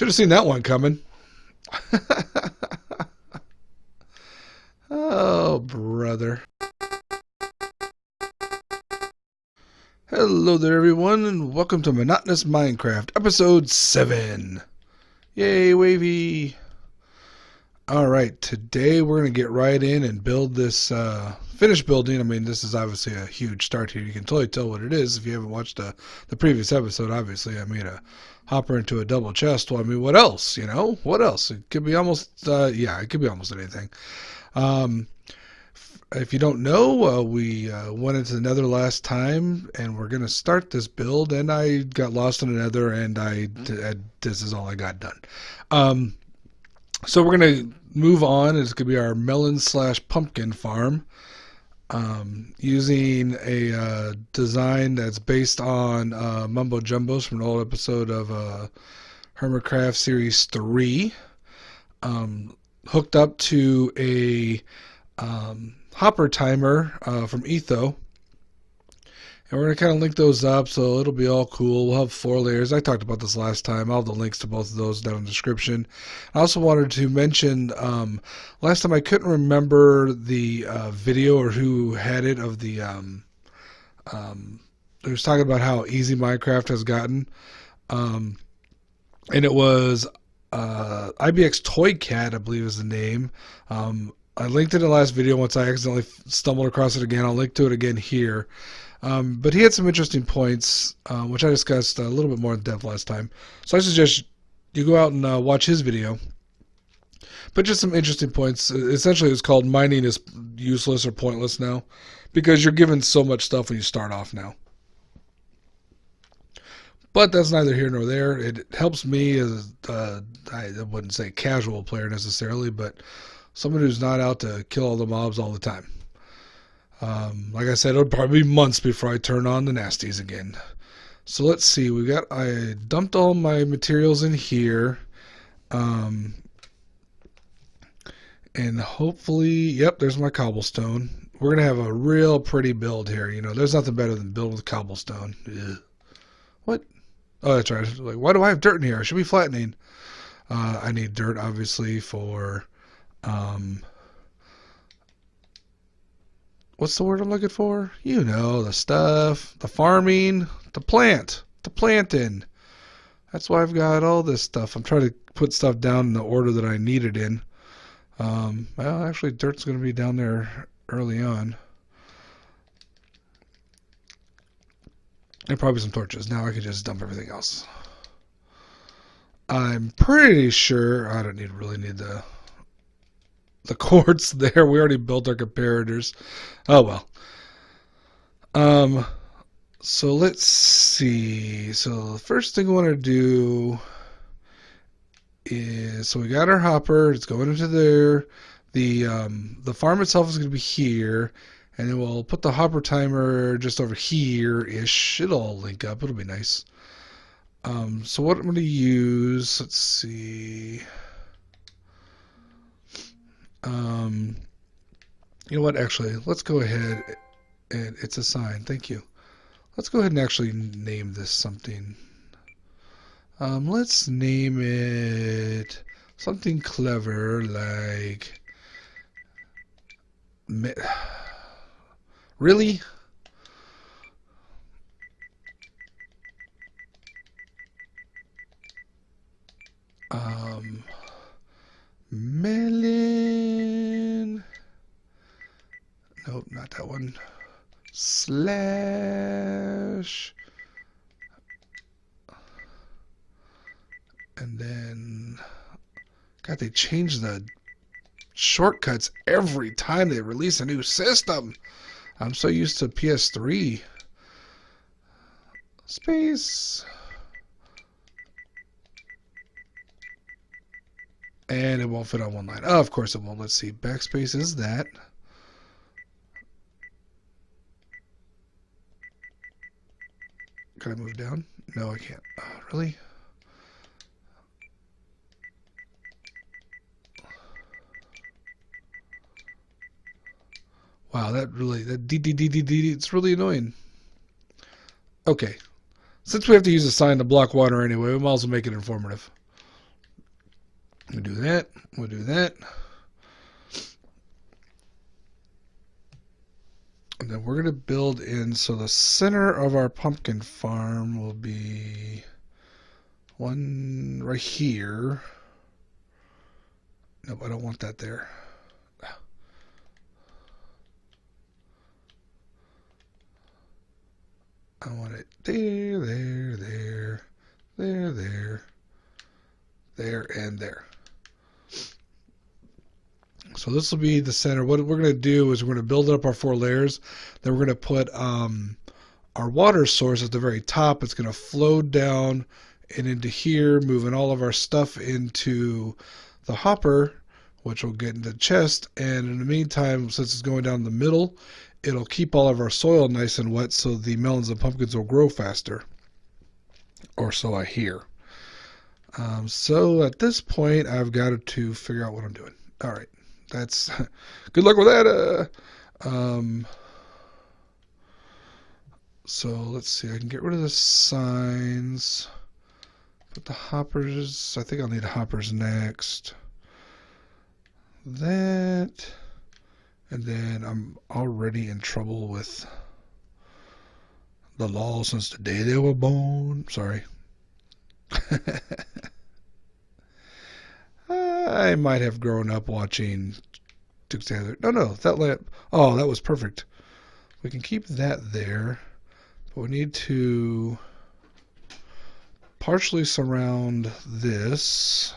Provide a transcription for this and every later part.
Should have seen that one coming. Oh, brother. Hello there, everyone, and welcome to Monotonous Minecraft, Episode 7. Yay, Wavy! Alright, today we're going to get right in and build this, finish building. I mean, this is obviously a huge start here. You can totally tell what it is if you haven't watched the previous episode. Obviously, I made a hopper into a double chest. Well, I mean, what else, you know? What else? It could be almost, it could be almost anything. If you don't know, we went into the nether last time, and we're going to start this build, and I got lost in the nether, and this is all I got done. So we're going to move on. It's going to be our melon / pumpkin farm, using a design that's based on Mumbo Jumbos from an old episode of Hermitcraft Series 3, hooked up to a hopper timer from Etho. And we're going to kind of link those up so it'll be all cool. We'll have 4 layers. I talked about this last time. I'll have the links to both of those down in the description. I also wanted to mention, last time I couldn't remember the video or who had it of the, it was talking about how easy Minecraft has gotten. And it was IBX Toy Cat, I believe is the name. I linked it in the last video once I accidentally stumbled across it again. I'll link to it again here. But he had some interesting points, which I discussed a little bit more in depth last time. So I suggest you go out and watch his video. But just some interesting points. Essentially, it's called mining is useless or pointless now, because you're given so much stuff when you start off now. But that's neither here nor there. It helps me as, I wouldn't say casual player necessarily, but someone who's not out to kill all the mobs all the time. Like I said, it'll probably be months before I turn on the nasties again. So let's see. I dumped all my materials in here. And hopefully, yep, there's my cobblestone. We're going to have a real pretty build here. You know, there's nothing better than building with cobblestone. Ugh. What? Oh, that's right. Like, why do I have dirt in here? I should be flattening. I need dirt, obviously, for... what's the word I'm looking for? You know, the stuff, the farming, the planting. That's why I've got all this stuff. I'm trying to put stuff down in the order that I need it in. Well, actually, dirt's going to be down there early on. And probably some torches. Now I can just dump everything else. I'm pretty sure I don't really need the quartz there. We already built our comparators. Oh well. So let's see. So the first thing I want to do is, so we got our hopper. It's going into there. The farm itself is going to be here, and then we'll put the hopper timer just over here-ish. It'll all link up. It'll be nice. So what I'm going to use, let's see. You know what, actually, let's go ahead and it's a sign. Thank you. Let's go ahead and actually name this something. Let's name it something clever like really? Melon. Nope, not that one. Slash. And then, God, they change the shortcuts every time they release a new system. I'm so used to PS3. Space. And it won't fit on one line. Oh, of course it won't. Let's see. Backspace is that. Can I move down? No, I can't. Really? Wow, that it's really annoying. Okay. Since we have to use a sign to block water anyway, we might as well make it informative. We'll do that. We'll do that. And then we're going to build in, so the center of our pumpkin farm will be one right here. Nope, I don't want that there. I want it there, and there. So this will be the center. What we're going to do is we're going to build up our 4 layers. Then we're going to put our water source at the very top. It's going to flow down and into here, moving all of our stuff into the hopper, which will get into the chest. And in the meantime, since it's going down the middle, it'll keep all of our soil nice and wet so the melons and pumpkins will grow faster. Or so I hear. So at this point, I've got to figure out what I'm doing. All right. That's good luck with that. So let's see. I can get rid of the signs. Put the hoppers. I think I'll need hoppers next. That. And then I'm already in trouble with the law since the day they were born. Sorry. I might have grown up watching Duke Taylor. No, that lamp. Oh, that was perfect. We can keep that there, but we need to partially surround this.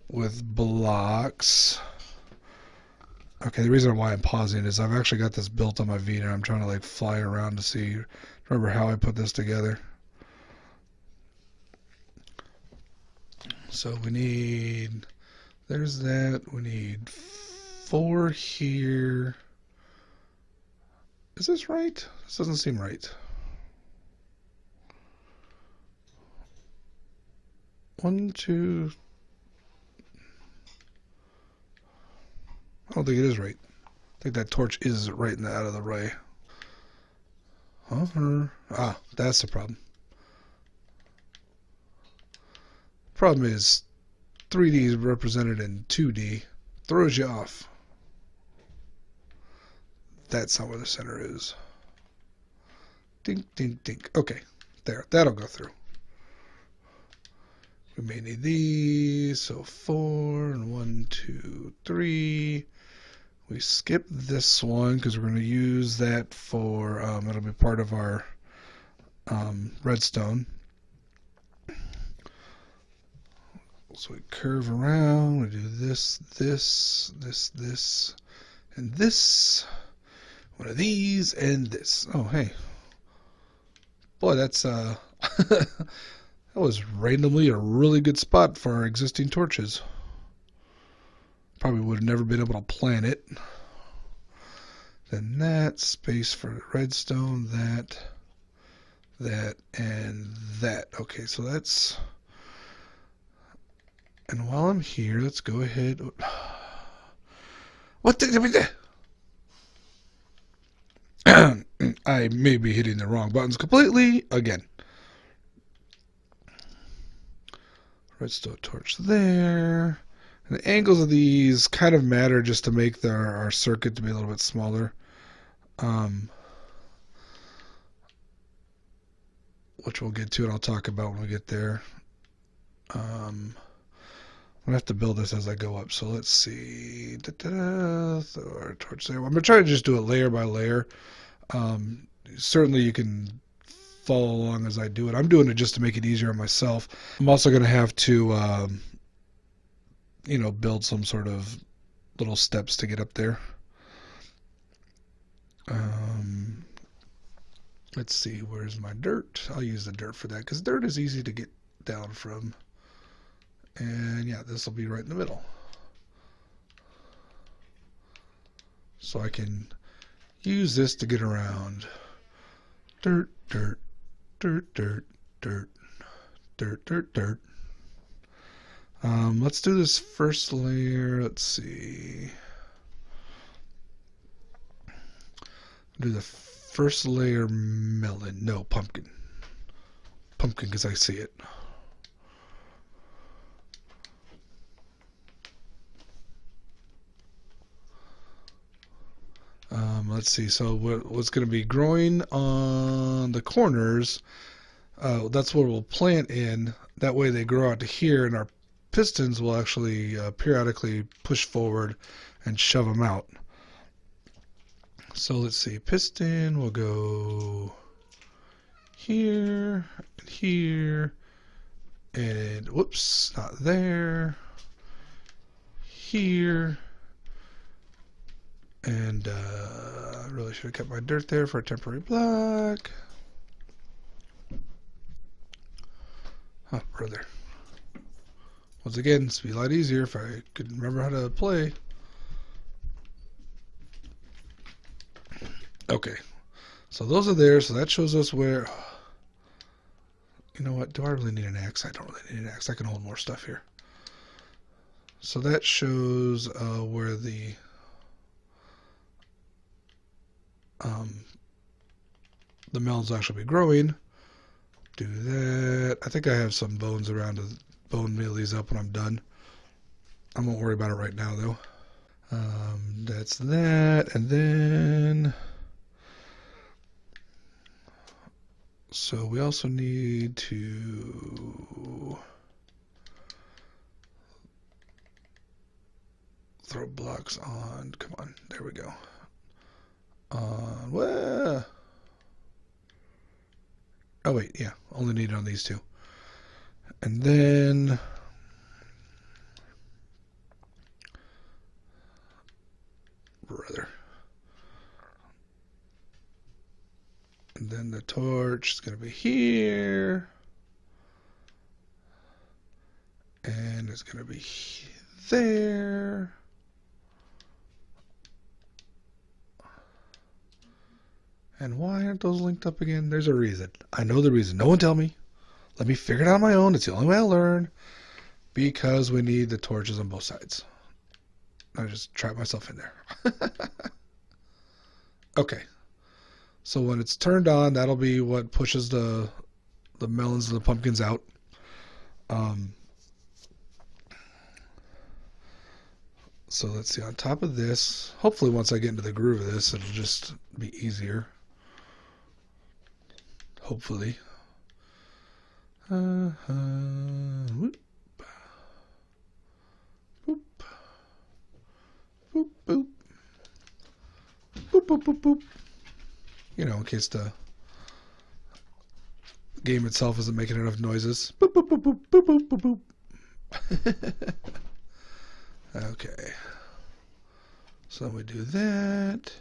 With blocks. Okay, the reason why I'm pausing is I've actually got this built on my Vita and I'm trying to like fly around to see, remember how I put this together. So we need, there's that, we need 4 here. Is this right? This doesn't seem right. 1, 2. I don't think it is right. I think that torch is right in the out of the way. Ah, that's the problem. Problem is 3D is represented in 2D. Throws you off. That's not where the center is. Dink, dink, dink. Okay, there. That'll go through. We may need these. So 4 and 1, 2, 3. We skip this one because we're going to use that for, it'll be part of our redstone. So we curve around, we do this, this, this, this, and this. One of these, and this. Oh, hey. Boy, that's, that was randomly a really good spot for our existing torches. Probably would have never been able to plan it. Then that, space for redstone, that, and that. Okay, so that's... And while I'm here, let's go ahead... What the... I may be hitting the wrong buttons completely again. Redstone torch there. And the angles of these kind of matter just to make our circuit to be a little bit smaller. Which we'll get to and I'll talk about when we get there. I'm going to have to build this as I go up. So let's see. Throw our torch there. I'm going to try to just do it layer by layer. Certainly you can follow along as I do it. I'm doing it just to make it easier on myself. I'm also going to have to... you know, build some sort of little steps to get up there. Let's see, where's my dirt? I'll use the dirt for that because dirt is easy to get down from. And yeah, this will be right in the middle. So I can use this to get around. Dirt, dirt, dirt, dirt, dirt, dirt, dirt, dirt. Let's do this first layer. Let's see. Do the First layer melon. No, pumpkin. Pumpkin because I see it. Let's see. So what's going to be growing on the corners, that's what we'll plant in. That way they grow out to here, and our pistons will actually periodically push forward and shove them out. So let's see. Piston will go here, and here, and whoops, not there. Here. And I really should have kept my dirt there for a temporary block. Oh, brother. Once again, it'd be a lot easier if I could remember how to play. Okay. So those are there. So that shows us where... You know what? Do I really need an axe? I don't really need an axe. I can hold more stuff here. So that shows where the... the melons will actually be growing. Do that. I think I have some bones around to bone meal these up when I'm done. I won't worry about it right now though. That's that, and then so we also need to throw blocks on. Come on, there we go. Where? Oh wait, yeah, only need it on these two. And then brother. And then the torch is gonna be here. And it's gonna be there. And why aren't those linked up again? There's a reason. I know the reason. No one tell me. Let me figure it out on my own. It's the only way I learn. Because we need the torches on both sides. I just trapped myself in there. Okay. So when it's turned on, that'll be what pushes the melons and the pumpkins out. So let's see. On top of this, hopefully once I get into the groove of this, it'll just be easier. Hopefully. Whoop. Boop. Boop, boop. Boop, boop, boop, boop. You know, in case the game itself isn't making enough noises. Boop, boop, boop, boop, boop, boop, boop. Okay. So we do that.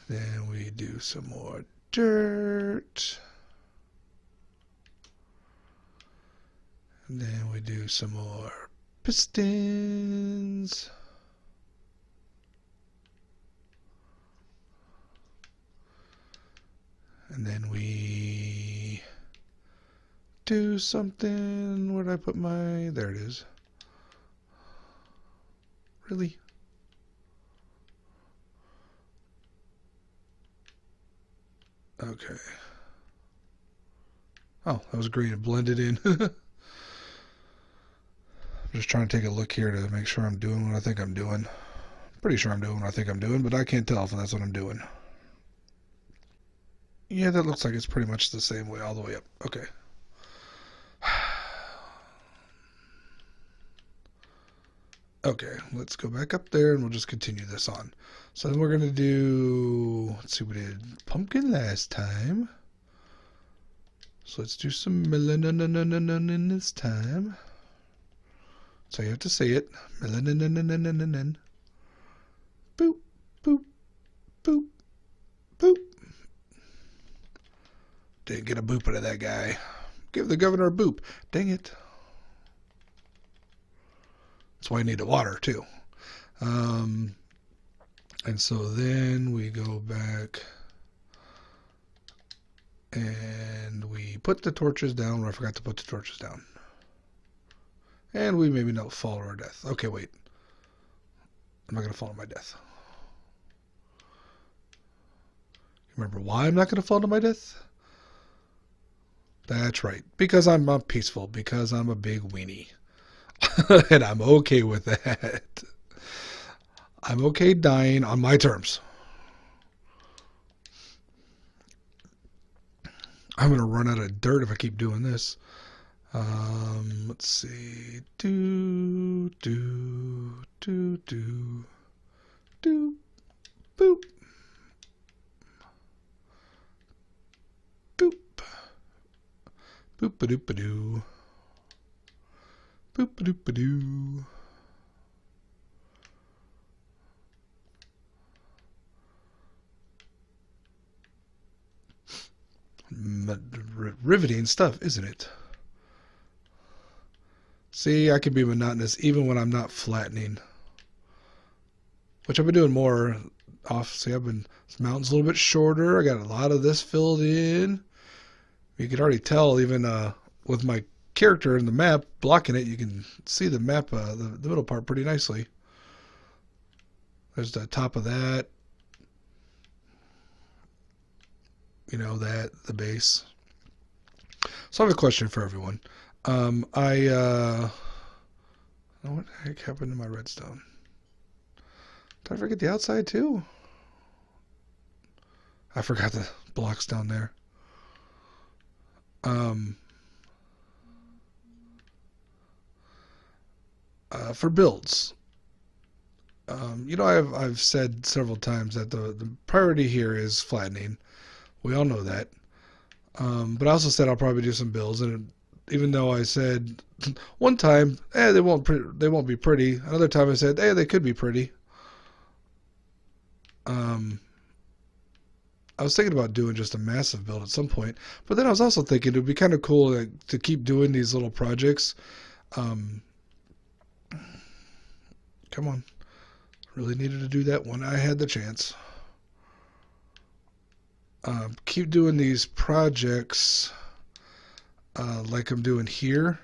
Then we do some more dirt. And then we do some more pistons. And then we do something. Where did I put my... There it is. Really? Okay. Oh, that was green. It blended in. I'm just trying to take a look here to make sure I'm doing what I think I'm doing. Pretty sure I'm doing what I think I'm doing, but I can't tell if that's what I'm doing. Yeah, that looks like it's pretty much the same way all the way up. Okay. Okay, let's go back up there and we'll just continue this on. So then we're going to do, let's see, we did pumpkin last time. So let's do some melon this time. So you have to say it. Melon. Boop, boop, boop, boop. Didn't get a boop out of that guy. Give the governor a boop. Dang it. That's why I need the water too. And so then we go back and we put the torches down where I forgot to put the torches down. And we maybe not fall to our death. Okay, wait. I'm not going to fall to my death. Remember why I'm not going to fall to my death? That's right. Because I'm peaceful. Because I'm a big weenie. And I'm okay with that. I'm okay dying on my terms. I'm going to run out of dirt if I keep doing this. Let's see. Do, do, do, do, do, boop. Boop. Boop-a-doop-a-doo. Boop-a-doop-a-doo. Riveting stuff, isn't it? See, I can be monotonous even when I'm not flattening. Which I've been doing more off. See, this mountain's a little bit shorter. I got a lot of this filled in. You can already tell even with my character in the map blocking it, you can see the map, the middle part pretty nicely. There's the top of that. You know, the base. So I have a question for everyone. What the heck happened to my redstone? Did I forget the outside too? I forgot the blocks down there. For builds, you know, I've said several times that the priority here is flattening. We all know that. But I also said I'll probably do some builds, and even though I said one time, they won't be pretty. Another time I said, they could be pretty. I was thinking about doing just a massive build at some point, but then I was also thinking it would be kind of cool to keep doing these little projects. Come on. Really needed to do that when I had the chance. Keep doing these projects like I'm doing here,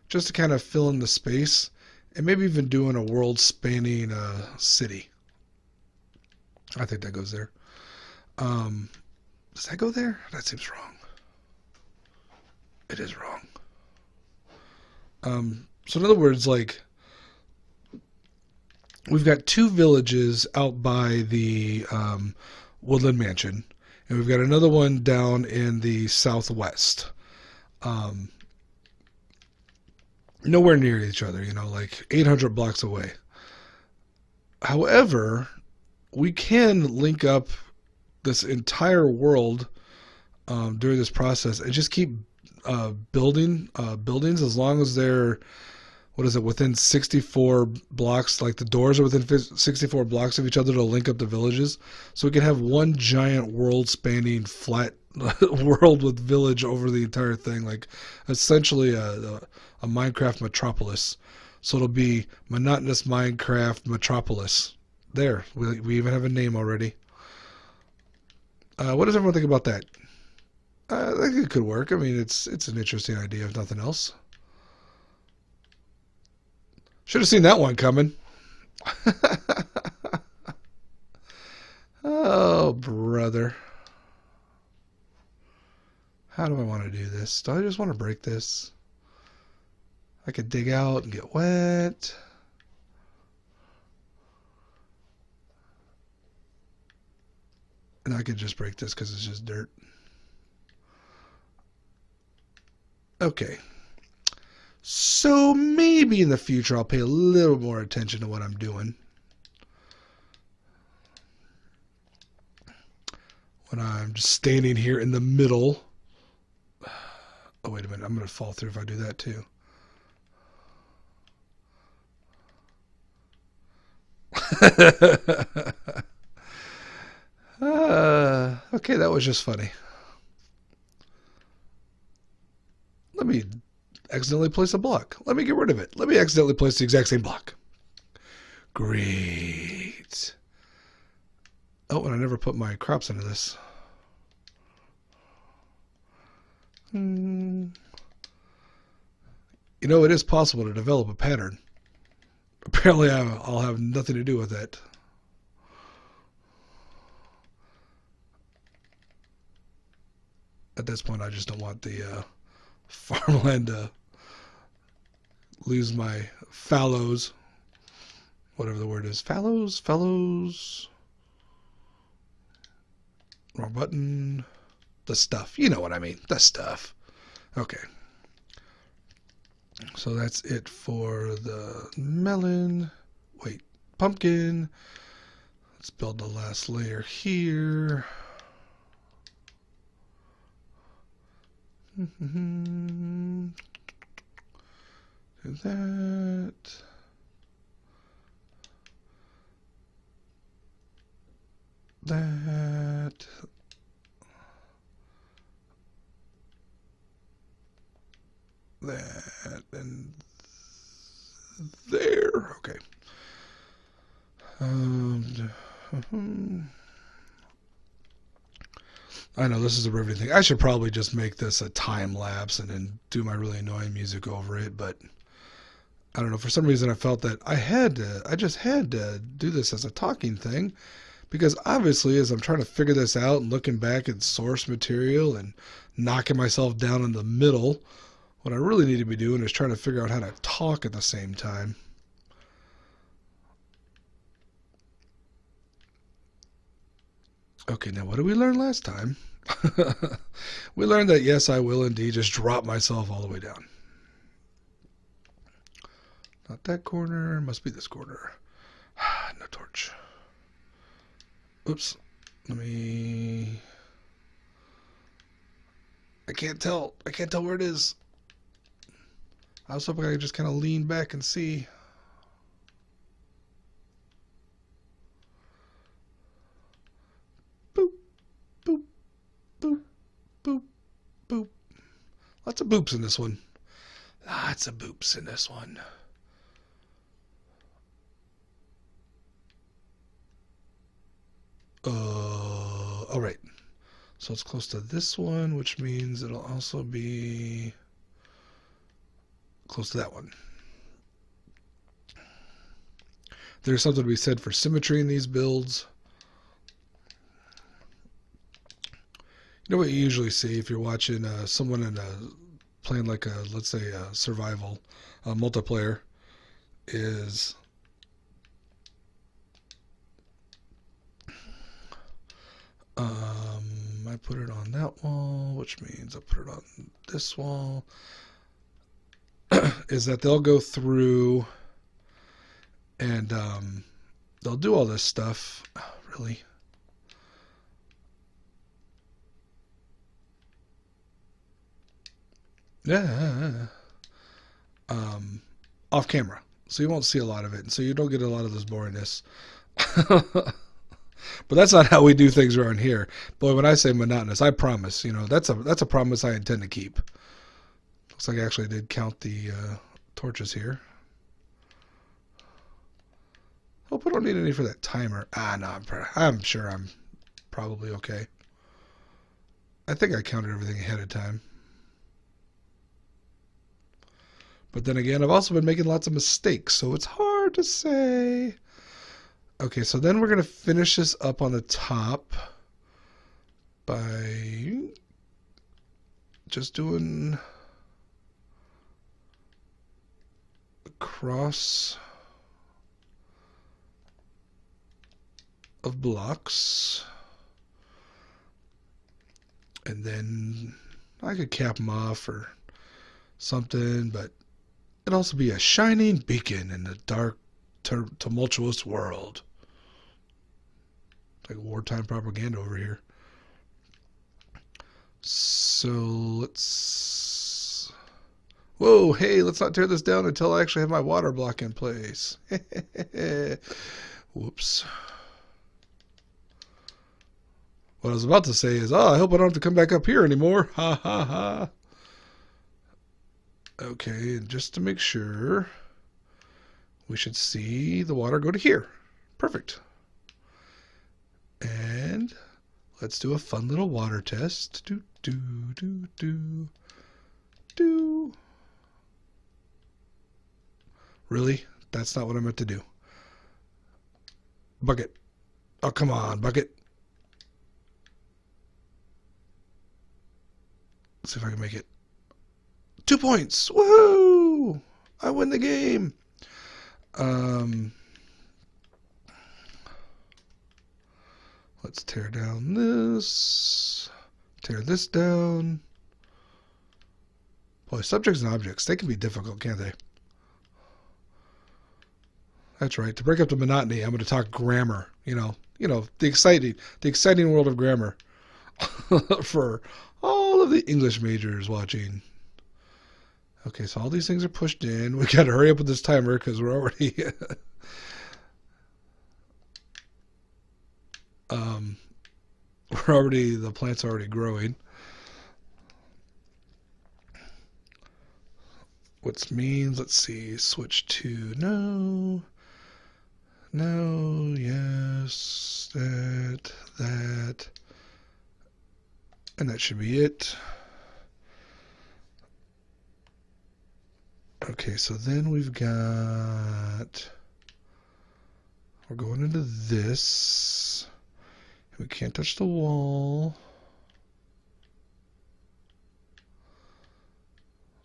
just to kind of fill in the space, and maybe even doing a world-spanning city. I think that goes there. Does that go there? That seems wrong. It is wrong. So in other words, like, we've got 2 villages out by the Woodland Mansion, and we've got another one down in the southwest. Nowhere near each other, you know, like 800 blocks away. However, we can link up this entire world during this process and just keep building buildings as long as they're, within 64 blocks. Like the doors are within 64 blocks of each other to link up the villages, so we can have one giant world-spanning flat world with village over the entire thing, like essentially a Minecraft metropolis. So it'll be Monotonous Minecraft Metropolis. There, we even have a name already. What does everyone think about that? I think it could work. I mean, it's an interesting idea, if nothing else. Should have seen that one coming. Oh, brother. How do I want to do this? Do I just want to break this? I could dig out and get wet. And I could just break this because it's just dirt. Okay. So maybe in the future I'll pay a little more attention to what I'm doing. When I'm just standing here in the middle. Oh, wait a minute. I'm going to fall through if I do that too. Okay, that was just funny. Let me accidentally place a block. Let me get rid of it. Let me accidentally place the exact same block. Great. Oh, and I never put my crops into this. You know, it is possible to develop a pattern. Apparently, I'll have nothing to do with that. At this point, I just don't want the farmland to lose my fallows. Whatever the word is. Fallows? Fellows? Wrong button. The stuff. You know what I mean. The stuff. Okay. So that's it for the melon. Wait. Pumpkin. Let's build the last layer here. Do that. That. That. And there. Okay. I know this is a riveting thing. I should probably just make this a time lapse and then do my really annoying music over it, but I don't know. For some reason, I felt that I just had to do this as a talking thing, because obviously, as I'm trying to figure this out and looking back at source material and knocking myself down in the middle, what I really need to be doing is trying to figure out how to talk at the same time. Okay, now what did we learn last time? We learned that yes, I will indeed just drop myself all the way down. Not that corner, must be this corner. No torch. Oops. Let me... I can't tell where it is. I was hoping I could just kind of lean back and see. Boop, boop, boop, boop, boop. Lots of boops in this one. Lots of boops in this one. All right. So it's close to this one, which means it'll also be close to that one. There's something to be said for symmetry in these builds. You know what you usually see if you're watching someone playing like a, let's say, a survival multiplayer, is I put it on that wall, which means I put it on this wall, is that they'll go through and they'll do all this stuff. Oh, really? Yeah. Off camera. So you won't see a lot of it. And so you don't get a lot of this boringness. But that's not how we do things around here. Boy, when I say monotonous, I promise, that's a promise I intend to keep. Looks like I actually did count the torches here. Hope I don't need any for that timer. No, I'm sure I'm probably okay. I think I counted everything ahead of time. But then again, I've also been making lots of mistakes, so it's hard to say. Okay, so then we're going to finish this up on the top by just doing a cross of blocks. And then I could cap them off or something, but it'd also be a shining beacon in the dark, tumultuous world. Like wartime propaganda over here. So let's... Whoa, hey, let's not tear this down until I actually have my water block in place. Whoops. What I was about to say is, I hope I don't have to come back up here anymore. Ha ha ha. Okay, and just to make sure, we should see the water go to here. Perfect. And let's do a fun little water test. Do, do, do, do, do. Really? That's not what I meant to do. Bucket. Oh, come on, bucket. Let's see if I can make it. 2 points! Woohoo! I win the game! Let's tear down this. Tear this down. Boy, subjects and objects, they can be difficult, can't they? That's right. To break up the monotony, I'm going to talk grammar. You know, the exciting world of grammar for all of the English majors watching. Okay, so all these things are pushed in. We got to hurry up with this timer because we're already the plants are already growing. Which means, let's see, switch to no, yes, that, and that should be it. Okay, so then we're going into this. We can't touch the wall.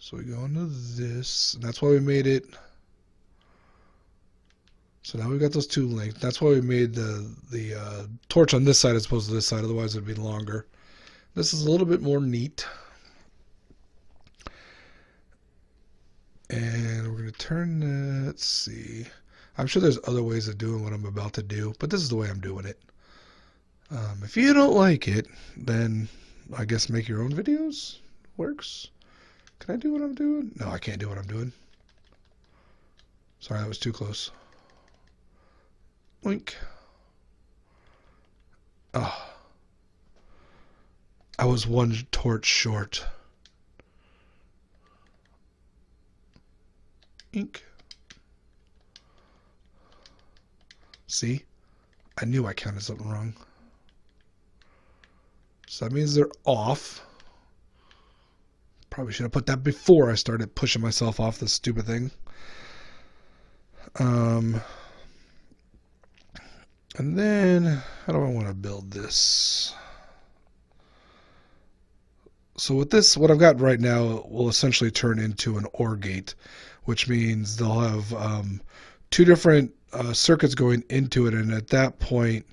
So we go into this, and that's why we made it. So now we've got those two linked. That's why we made the torch on this side as opposed to this side, otherwise it would be longer. This is a little bit more neat. And we're going to turn that, let's see. I'm sure there's other ways of doing what I'm about to do, but this is the way I'm doing it. If you don't like it, then I guess make your own videos. Works. Can I do what I'm doing? No, I can't do what I'm doing. Sorry, that was too close. Link. Oh. I was one torch short. Ink. See? I knew I counted something wrong. So that means they're off. Probably should have put that before I started pushing myself off this stupid thing. And then, how do I want to build this? So with this, what I've got right now will essentially turn into an OR gate, which means they'll have two different circuits going into it, and at that point,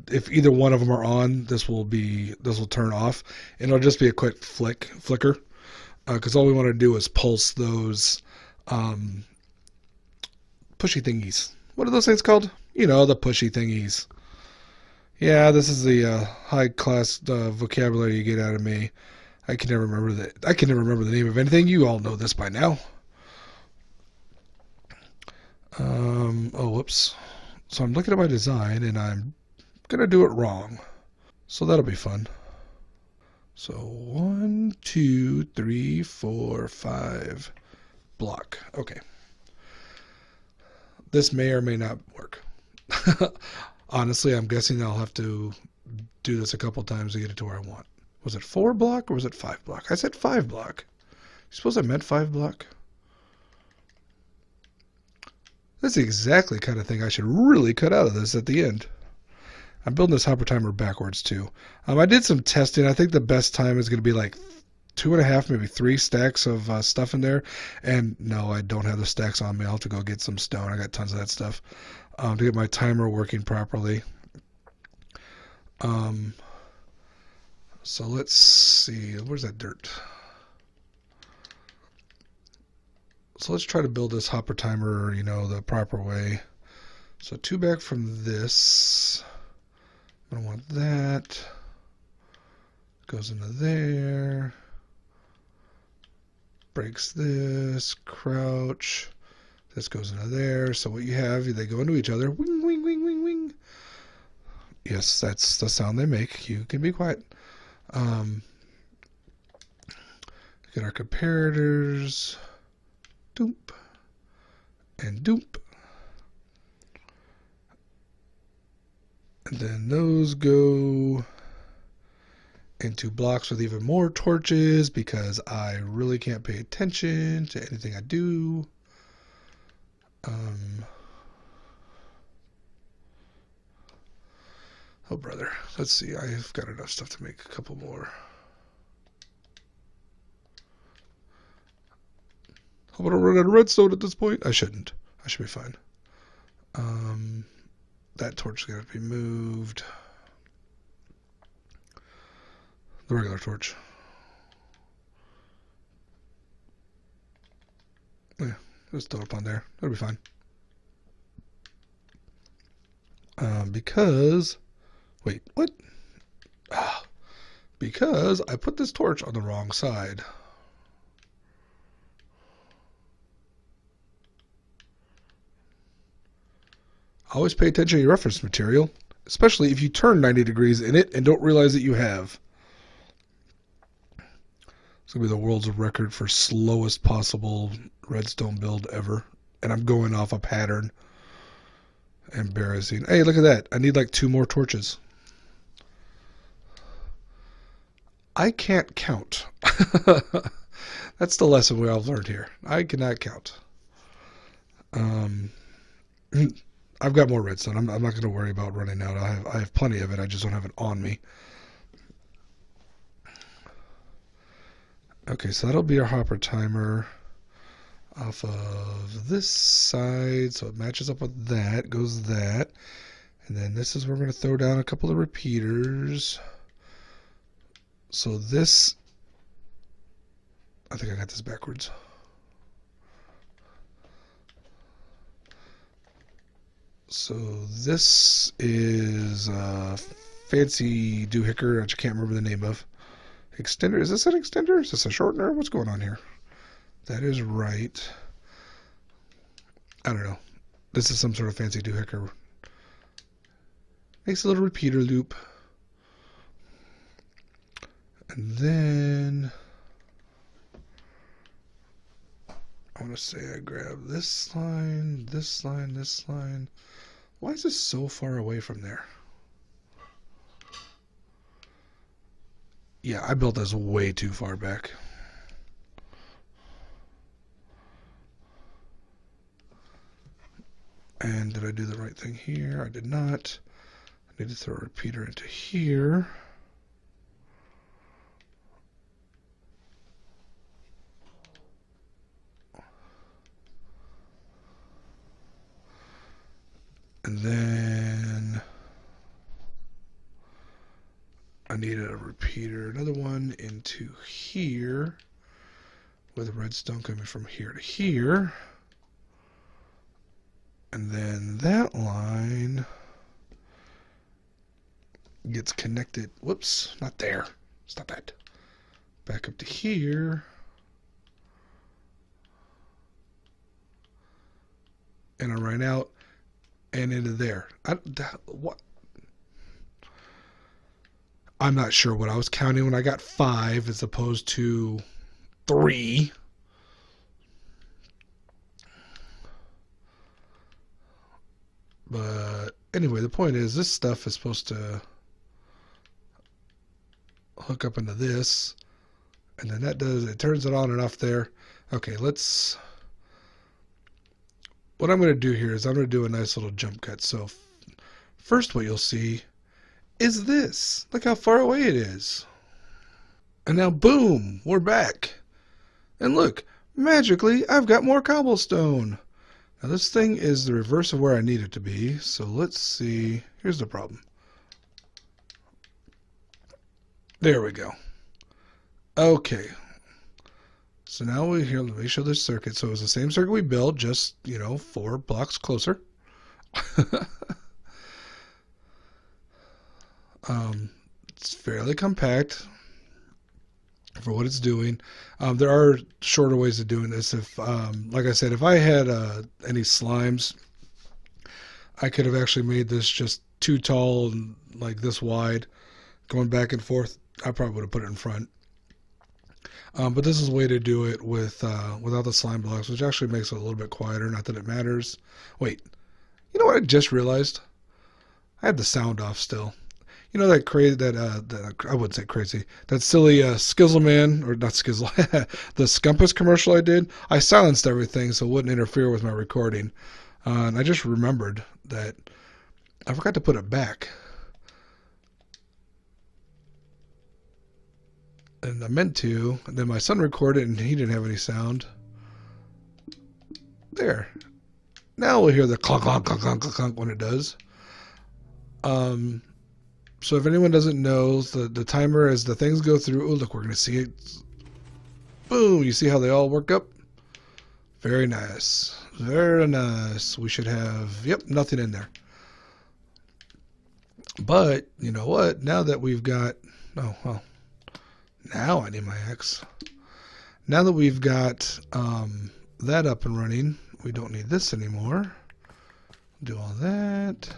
if either one of them are on, this will turn off, and it'll just be a quick flicker, because all we want to do is pulse those pushy thingies. What are those things called? You know, the pushy thingies. Yeah, this is the high class vocabulary you get out of me. I can never remember the name of anything. You all know this by now. Oh, whoops. So I'm looking at my design, and I'm going to do it wrong. So that'll be fun. So 1, 2, 3, 4, 5 block. Okay. This may or may not work. Honestly, I'm guessing I'll have to do this a couple times to get it to where I want. Was it 4 block or was it 5 block? I said 5 block. You suppose I meant 5 block? That's the exactly kind of thing I should really cut out of this at the end. I'm building this hopper timer backwards too. I did some testing. I think the best time is going to be like 2.5, maybe 3 stacks of stuff in there. And no, I don't have the stacks on me. I'll have to go get some stone. I got tons of that stuff to get my timer working properly. So let's see. Where's that dirt? So let's try to build this hopper timer, you know, the proper way. So 2 back from this. I don't want that. Goes into there. Breaks this. Crouch. This goes into there. So what you have, they go into each other. Wing, wing, wing, wing, wing. Yes, that's the sound they make. You can be quiet. Get our comparators. Doop. And doop. And then those go into blocks with even more torches because I really can't pay attention to anything I do. Oh, brother. Let's see. I've got enough stuff to make a couple more. How about I run out of redstone at this point? I shouldn't. I should be fine. That torch is going to have to be moved. The regular torch. Yeah, just throw it up on there. That'll be fine. Because... Wait, what? Because I put this torch on the wrong side. Always pay attention to your reference material, especially if you turn 90 degrees in it and don't realize that you have. It's going to be the world's record for slowest possible redstone build ever. And I'm going off a pattern. Embarrassing. Hey, look at that. I need like 2 more torches. I can't count. That's the lesson we all learned here. I cannot count. I've got more redstone. I'm not going to worry about running out. I have plenty of it. I just don't have it on me. Okay, so that'll be our hopper timer off of this side. So it matches up with that. Goes that. And then this is where we're going to throw down a couple of repeaters. So this... I think I got this backwards. So this is a fancy doohicker that I can't remember the name of. Extender. Is this an extender? Is this a shortener? What's going on here? That is right. I don't know. This is some sort of fancy doohicker. Makes a little repeater loop. And then I want to say I grab this line, this line, this line. Why is this so far away from there? Yeah, I built this way too far back. And did I do the right thing here? I did not. I need to throw a repeater into here. And then I needed a repeater, another one into here with redstone coming from here to here. And then that line gets connected. Whoops, not there. Stop that. Back up to here. And I ran out and into there. What? I'm not sure what I was counting when I got 5 as opposed to 3. But anyway, the point is this stuff is supposed to hook up into this. And then that does, it turns it on and off there. Okay, let's... What I'm going to do here is I'm going to do a nice little jump cut. So first what you'll see is this. Look how far away it is. And now boom, we're back. And look, magically I've got more cobblestone. Now this thing is the reverse of where I need it to be. So let's see. Here's the problem. There we go. Okay. So now we here, let me show this circuit. So it's the same circuit we built, just, 4 blocks closer. It's fairly compact for what it's doing. There are shorter ways of doing this. If, like I said, if I had any slimes, I could have actually made this just too tall and like this wide, going back and forth. I probably would have put it in front. But this is a way to do it with without the slime blocks, which actually makes it a little bit quieter. Not that it matters. Wait, you know what I just realized? I had the sound off still. You know that crazy, that I wouldn't say crazy, that silly Skizzleman, or not Skizzle, the Scumpus commercial I did? I silenced everything so it wouldn't interfere with my recording. And I just remembered that I forgot to put it back. and I meant to, and then my son recorded and he didn't have any sound. There. Now we'll hear the clunk, clunk, clunk, clunk, clunk when it does. So if anyone doesn't know, the timer, as the things go through, oh look, we're going to see it. Boom, you see how they all work up? Very nice. Very nice. We should have, yep, nothing in there. But, you know what? Now that we've got, oh, well, now I need my X. Now that we've got that up and running, we don't need this anymore. Do all that.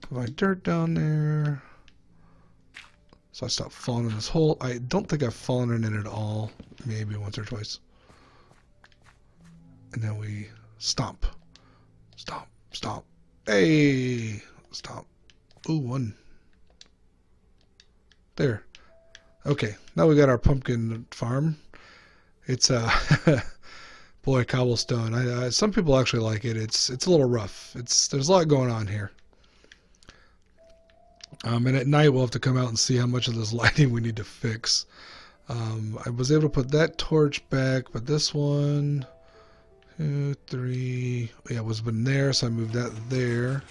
Put my dirt down there. So I stop falling in this hole. I don't think I've fallen in it at all. Maybe once or twice. And then we stomp. Stomp. Stomp. Hey! Stomp. Ooh, one. There. Okay, now we got our pumpkin farm. It's boy, cobblestone. Some people actually like it. It's a little rough. There's a lot going on here. And at night we'll have to come out and see how much of this lighting we need to fix. I was able to put that torch back, but this one, 2, 3, yeah, it was been there, so I moved that there.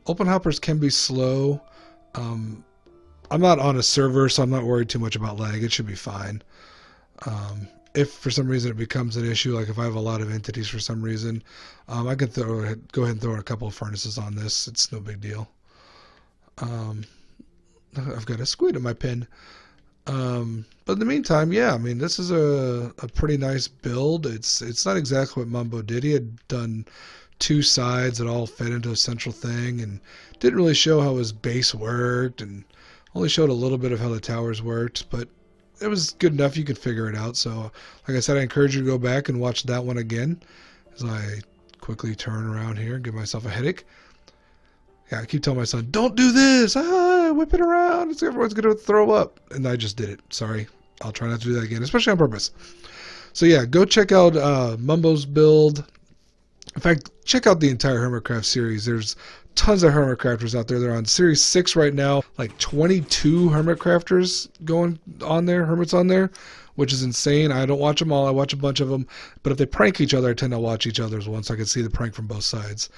Open hoppers can be slow. I'm not on a server, so I'm not worried too much about lag. It should be fine. If for some reason it becomes an issue, like if I have a lot of entities for some reason, I can go ahead and throw in a couple of furnaces on this. It's no big deal. I've got a squid in my pen. But in the meantime, yeah, I mean, this is a pretty nice build. It's not exactly what Mumbo did. He had done 2 sides that all fed into a central thing and didn't really show how his base worked and only showed a little bit of how the towers worked, but it was good enough. You could figure it out. So, like I said, I encourage you to go back and watch that one again as I quickly turn around here and give myself a headache. Yeah, I keep telling my son, don't do this. Whip it around. Everyone's going to throw up. And I just did it. Sorry. I'll try not to do that again, especially on purpose. So, yeah, go check out Mumbo's build. In fact, check out the entire Hermitcraft series. There's tons of Hermitcrafters out there. They're on Series 6 right now. Like 22 Hermitcrafters going on there, Hermits on there, which is insane. I don't watch them all. I watch a bunch of them. But if they prank each other, I tend to watch each other's ones so I can see the prank from both sides.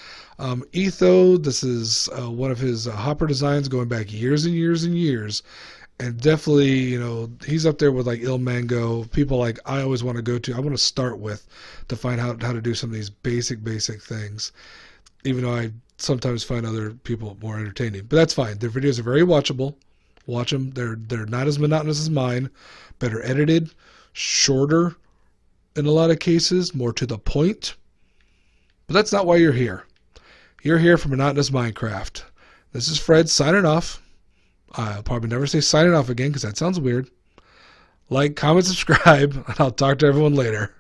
Etho, this is one of his hopper designs going back years and years and years. And definitely, you know, he's up there with like Il Mango, people like I always want to go to. I want to start with to find out how to do some of these basic things, even though I sometimes find other people more entertaining. But that's fine. Their videos are very watchable. Watch them. They're not as monotonous as mine. Better edited, shorter in a lot of cases, more to the point. But that's not why you're here. You're here for Monotonous Minecraft. This is Fred signing off. I'll probably never say signing off again because that sounds weird. Like, comment, subscribe, and I'll talk to everyone later.